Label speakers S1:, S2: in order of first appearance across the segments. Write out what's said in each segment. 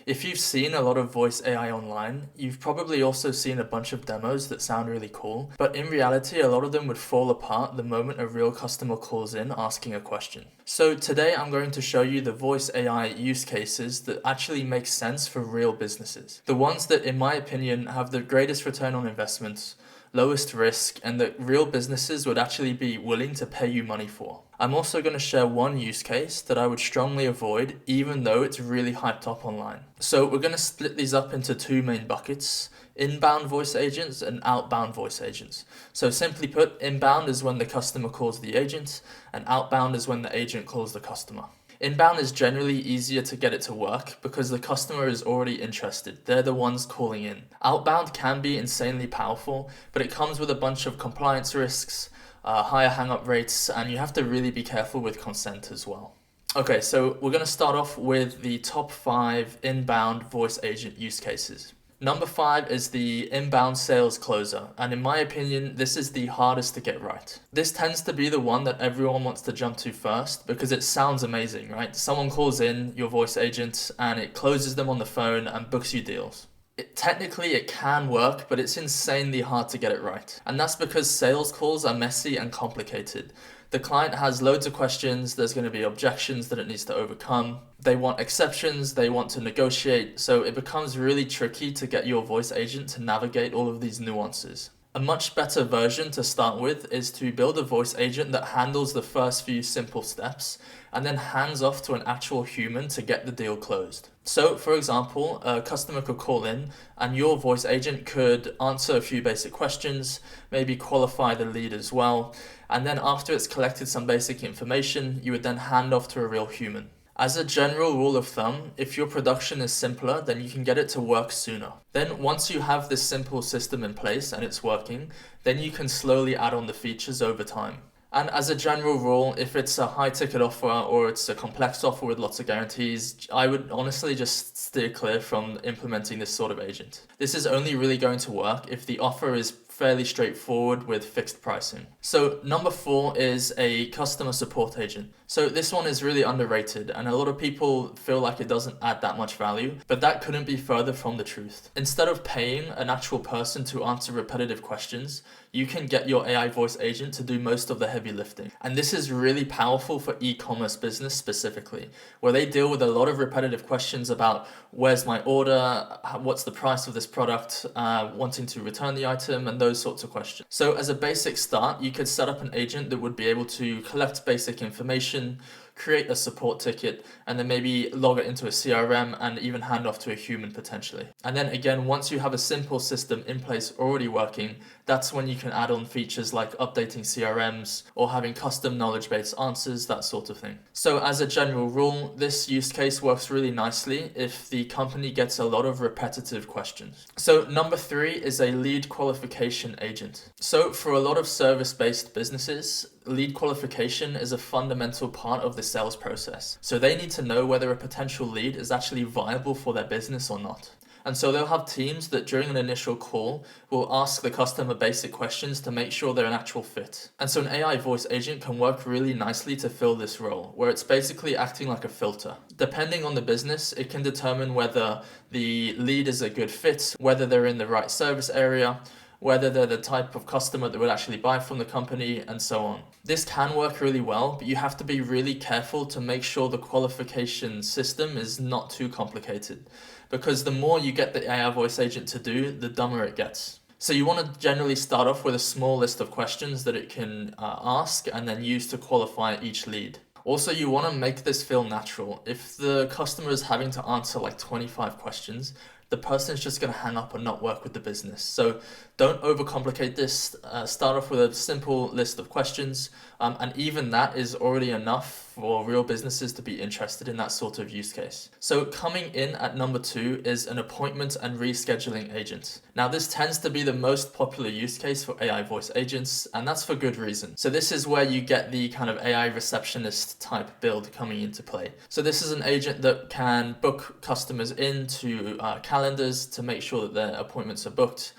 S1: If you've seen a lot of voice AI online, you've probably also seen a bunch of demos that sound really cool, but in reality, a lot of them would fall apart the moment a real customer calls in asking a question. So today I'm going to show you the voice AI use cases that actually make sense for real businesses. The ones that, in my opinion, have the greatest return on investment, lowest risk, and that real businesses would actually be willing to pay you money for. I'm also going to share one use case that I would strongly avoid, even though it's really hyped up online. So we're going to split these up into two main buckets: inbound voice agents and outbound voice agents. So simply put, inbound is when the customer calls the agent, and outbound is when the agent calls the customer. Inbound is generally easier to get it to work because the customer is already interested. They're the ones calling in. Outbound can be insanely powerful, but it comes with a bunch of compliance risks, higher hang-up rates, and you have to really be careful with consent as well. Okay, so we're going to start off with the top 5 inbound voice agent use cases. Number 5 is the inbound sales closer, and in my opinion, this is the hardest to get right. This tends to be the one that everyone wants to jump to first because it sounds amazing, right? Someone calls in, your voice agent, and it closes them on the phone and books you deals. Technically, it can work, but it's insanely hard to get it right. And that's because sales calls are messy and complicated. The client has loads of questions, there's going to be objections that it needs to overcome. They want exceptions, they want to negotiate, so it becomes really tricky to get your voice agent to navigate all of these nuances. A much better version to start with is to build a voice agent that handles the first few simple steps and then hands off to an actual human to get the deal closed. So, for example, a customer could call in and your voice agent could answer a few basic questions, maybe qualify the lead as well, and then after it's collected some basic information, you would then hand off to a real human. As a general rule of thumb, if your production is simpler, then you can get it to work sooner. Then once you have this simple system in place and it's working, then you can slowly add on the features over time. And as a general rule, if it's a high ticket offer or it's a complex offer with lots of guarantees, I would honestly just steer clear from implementing this sort of agent. This is only really going to work if the offer is fairly straightforward with fixed pricing. So number 4 is a customer support agent. So this one is really underrated and a lot of people feel like it doesn't add that much value, but that couldn't be further from the truth. Instead of paying an actual person to answer repetitive questions, you can get your AI voice agent to do most of the heavy lifting. And this is really powerful for e-commerce business specifically, where they deal with a lot of repetitive questions about where's my order, what's the price of this product, wanting to return the item, and those sorts of questions. So as a basic start, you could set up an agent that would be able to collect basic information, create a support ticket, and then maybe log it into a CRM and even hand off to a human potentially. And then again, once you have a simple system in place already working, that's when you can add on features like updating CRMs or having custom knowledge-based answers, that sort of thing. So as a general rule, this use case works really nicely if the company gets a lot of repetitive questions. So number 3 is a lead qualification agent. So for a lot of service-based businesses, lead qualification is a fundamental part of the sales process. So they need to know whether a potential lead is actually viable for their business or not. And so they'll have teams that during an initial call will ask the customer basic questions to make sure they're an actual fit. And so an AI voice agent can work really nicely to fill this role, where it's basically acting like a filter. Depending on the business, it can determine whether the lead is a good fit, whether they're in the right service area, whether they're the type of customer that would actually buy from the company, and so on. This can work really well, but you have to be really careful to make sure the qualification system is not too complicated, because the more you get the AI voice agent to do, the dumber it gets. So you want to generally start off with a small list of questions that it can ask and then use to qualify each lead. Also, you want to make this feel natural. If the customer is having to answer like 25 questions, the person is just going to hang up and not work with the business. So don't overcomplicate this. Start off with a simple list of questions, and even that is already enough for real businesses to be interested in that sort of use case. So coming in at number 2 is an appointment and rescheduling agent. Now this tends to be the most popular use case for AI voice agents, and that's for good reason. So this is where you get the kind of AI receptionist type build coming into play. So this is an agent that can book customers into calendars to make sure that their appointments are booked.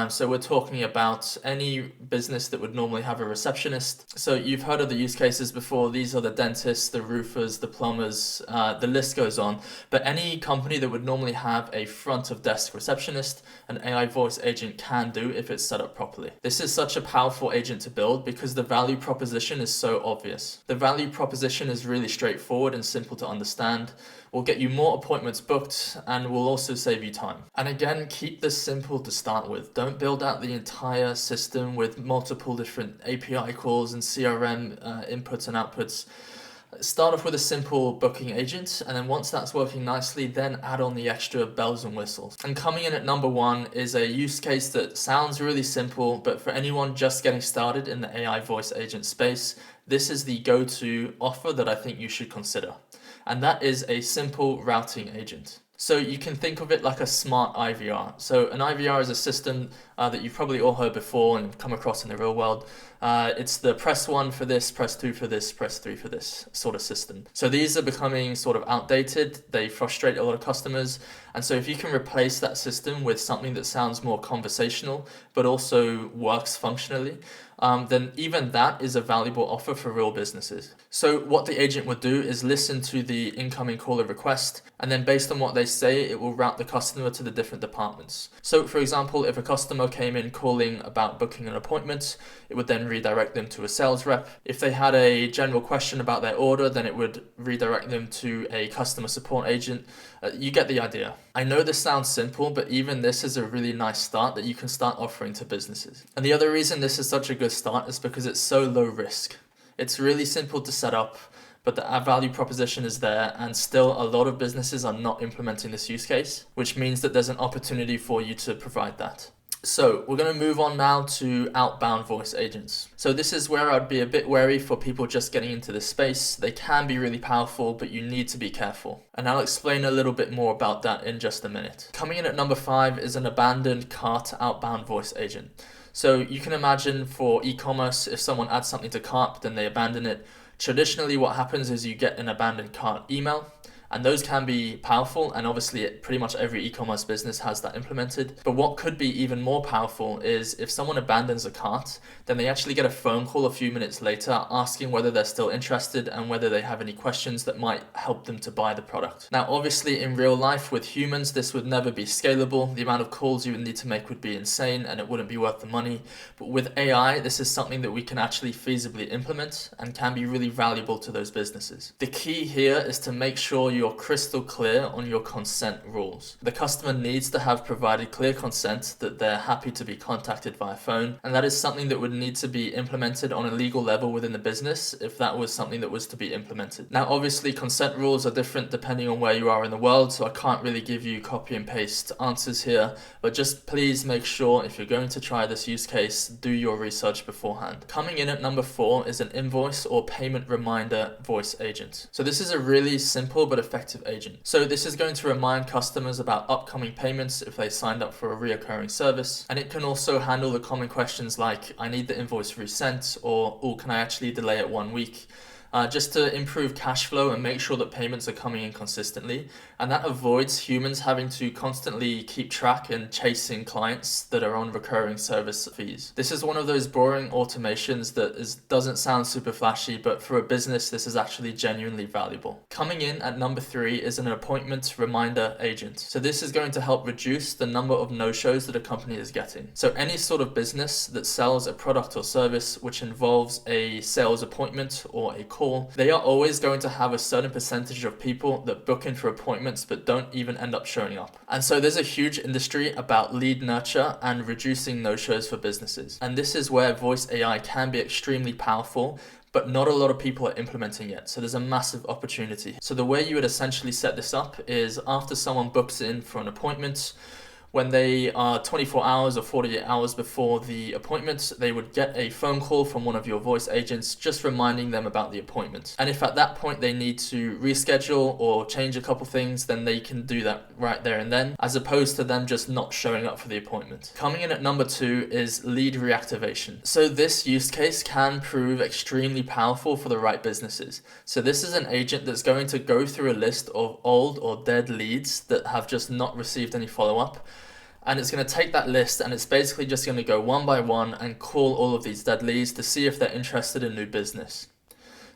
S1: So we're talking about any business that would normally have a receptionist. So you've heard of the use cases before. These are the dentists, the roofers, the plumbers, the list goes on. But any company that would normally have a front of desk receptionist, an AI voice agent can do if it's set up properly. This is such a powerful agent to build because the value proposition is so obvious. The value proposition is really straightforward and simple to understand. We'll get you more appointments booked and we'll also save you time. And again, keep this simple to start with. Don't build out the entire system with multiple different API calls and CRM inputs and outputs. Start off with a simple booking agent, and then once that's working nicely, then add on the extra bells and whistles. And coming in at number 1 is a use case that sounds really simple, but for anyone just getting started in the AI voice agent space, this is the go-to offer that I think you should consider. And that is a simple routing agent. So you can think of it like a smart IVR. So an IVR is a system that you've probably all heard before and come across in the real world. It's the press 1 for this, press 2 for this, press 3 for this sort of system. So these are becoming sort of outdated. They frustrate a lot of customers. And so if you can replace that system with something that sounds more conversational, but also works functionally, then even that is a valuable offer for real businesses. So what the agent would do is listen to the incoming caller request, and then based on what they say, it will route the customer to the different departments. So for example, if a customer came in calling about booking an appointment, it would then redirect them to a sales rep. If they had a general question about their order, then it would redirect them to a customer support agent. You get the idea. I know this sounds simple, but even this is a really nice start that you can start offering to businesses. And the other reason this is such a good start is because it's so low risk. It's really simple to set up, but the value proposition is there, and still a lot of businesses are not implementing this use case, which means that there's an opportunity for you to provide that. So we're going to move on now to outbound voice agents. So this is where I'd be a bit wary for people just getting into this space. They can be really powerful, but you need to be careful. And I'll explain a little bit more about that in just a minute. Coming in at number 5 is an abandoned cart outbound voice agent. So you can imagine for e-commerce, if someone adds something to cart, then they abandon it. Traditionally, what happens is you get an abandoned cart email. And those can be powerful, and obviously pretty much every e-commerce business has that implemented. But what could be even more powerful is if someone abandons a cart, then they actually get a phone call a few minutes later asking whether they're still interested and whether they have any questions that might help them to buy the product. Now, obviously in real life with humans, this would never be scalable. The amount of calls you would need to make would be insane and it wouldn't be worth the money. But with AI, this is something that we can actually feasibly implement and can be really valuable to those businesses. The key here is to make sure you're crystal clear on your consent rules. The customer needs to have provided clear consent that they're happy to be contacted via phone, and that is something that would need to be implemented on a legal level within the business if that was something that was to be implemented. Now, obviously, consent rules are different depending on where you are in the world, so I can't really give you copy and paste answers here, but just please make sure if you're going to try this use case, do your research beforehand. Coming in at number 4 is an invoice or payment reminder voice agent. So this is a really simple but effective agent. So this is going to remind customers about upcoming payments if they signed up for a reoccurring service, and it can also handle the common questions like, I need the invoice resent, or, oh, can I actually delay it 1 week? Just to improve cash flow and make sure that payments are coming in consistently. And that avoids humans having to constantly keep track and chasing clients that are on recurring service fees. This is one of those boring automations that doesn't sound super flashy, but for a business, this is actually genuinely valuable. Coming in at number 3 is an appointment reminder agent. So this is going to help reduce the number of no-shows that a company is getting. So any sort of business that sells a product or service which involves a sales appointment or a call, they are always going to have a certain percentage of people that book in for appointments but don't even end up showing up. And so there's a huge industry about lead nurture and reducing no-shows for businesses. And this is where voice AI can be extremely powerful, but not a lot of people are implementing it. So there's a massive opportunity. So the way you would essentially set this up is after someone books in for an appointment, when they are 24 hours or 48 hours before the appointment, they would get a phone call from one of your voice agents just reminding them about the appointment. And if at that point they need to reschedule or change a couple things, then they can do that right there and then, as opposed to them just not showing up for the appointment. Coming in at number 2 is lead reactivation. So this use case can prove extremely powerful for the right businesses. So this is an agent that's going to go through a list of old or dead leads that have just not received any follow-up. and it's going to take that list and it's basically just going to go one by one and call all of these dead leads to see if they're interested in new business.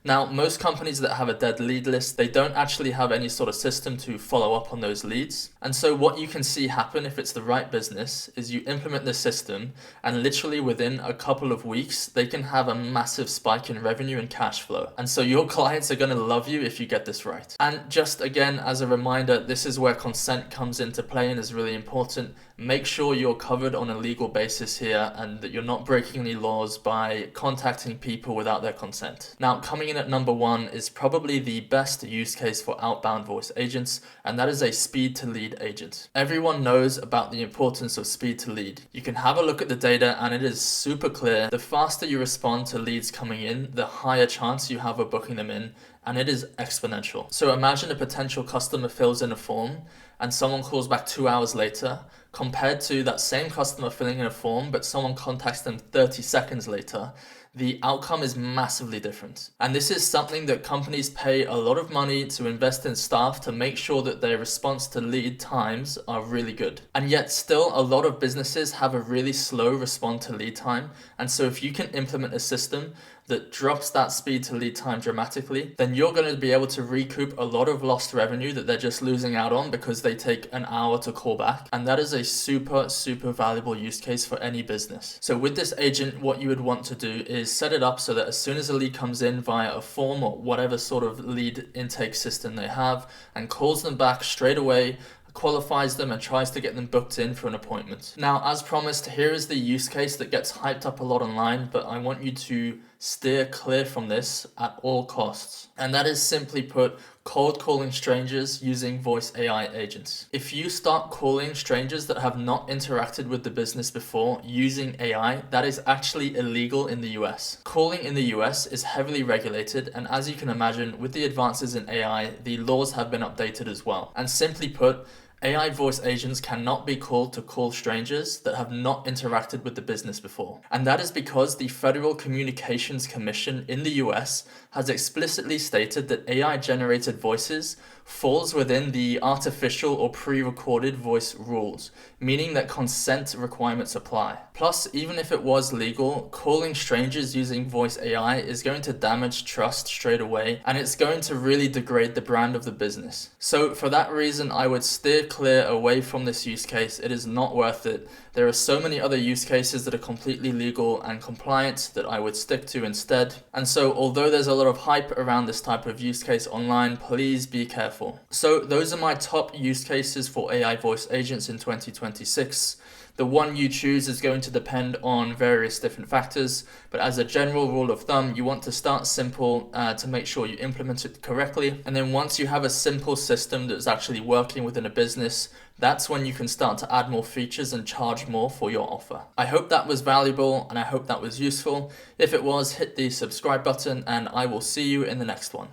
S1: Now, most companies that have a dead lead list, they don't actually have any sort of system to follow up on those leads. And so what you can see happen if it's the right business is you implement the system and literally within a couple of weeks, they can have a massive spike in revenue and cash flow. And so your clients are going to love you if you get this right. And just again, as a reminder, this is where consent comes into play and is really important. Make sure you're covered on a legal basis here and that you're not breaking any laws by contacting people without their consent. Now, coming in at number 1 is probably the best use case for outbound voice agents, and that is a speed to lead agent. Everyone knows about the importance of speed to lead. You can have a look at the data and it is super clear. The faster you respond to leads coming in, the higher chance you have of booking them in, and it is exponential. So imagine a potential customer fills in a form and someone calls back 2 hours later, compared to that same customer filling in a form but someone contacts them 30 seconds later. The outcome is massively different. And this is something that companies pay a lot of money to invest in staff to make sure that their response to lead times are really good. And yet still a lot of businesses have a really slow response to lead time. And so if you can implement a system that drops that speed to lead time dramatically, then you're going to be able to recoup a lot of lost revenue that they're just losing out on because they take an hour to call back. And that is a super, super valuable use case for any business. So with this agent, what you would want to do is set it up so that as soon as a lead comes in via a form or whatever sort of lead intake system they have and calls them back straight away, qualifies them and tries to get them booked in for an appointment. Now, as promised, here is the use case that gets hyped up a lot online, but I want you to steer clear from this at all costs. And that is simply put, cold calling strangers using voice AI agents. If you start calling strangers that have not interacted with the business before using AI, that is actually illegal in the US. Calling in the US is heavily regulated, and as you can imagine, with the advances in AI, the laws have been updated as well. And simply put, AI voice agents cannot be called to call strangers that have not interacted with the business before. And that is because the Federal Communications Commission in the US has explicitly stated that AI-generated voices falls within the artificial or pre-recorded voice rules, meaning that consent requirements apply. Plus, even if it was legal, calling strangers using voice AI is going to damage trust straight away, and it's going to really degrade the brand of the business. So for that reason, I would steer clear away from this use case. It is not worth it. There are so many other use cases that are completely legal and compliant that I would stick to instead. And so although there's a lot of hype around this type of use case online, please be careful. So those are my top use cases for AI voice agents in 2026. The one you choose is going to depend on various different factors, but as a general rule of thumb, you want to start simple to make sure you implement it correctly. And then once you have a simple system that's actually working within a business, that's when you can start to add more features and charge more for your offer. I hope that was valuable and I hope that was useful. If it was, hit the subscribe button and I will see you in the next one.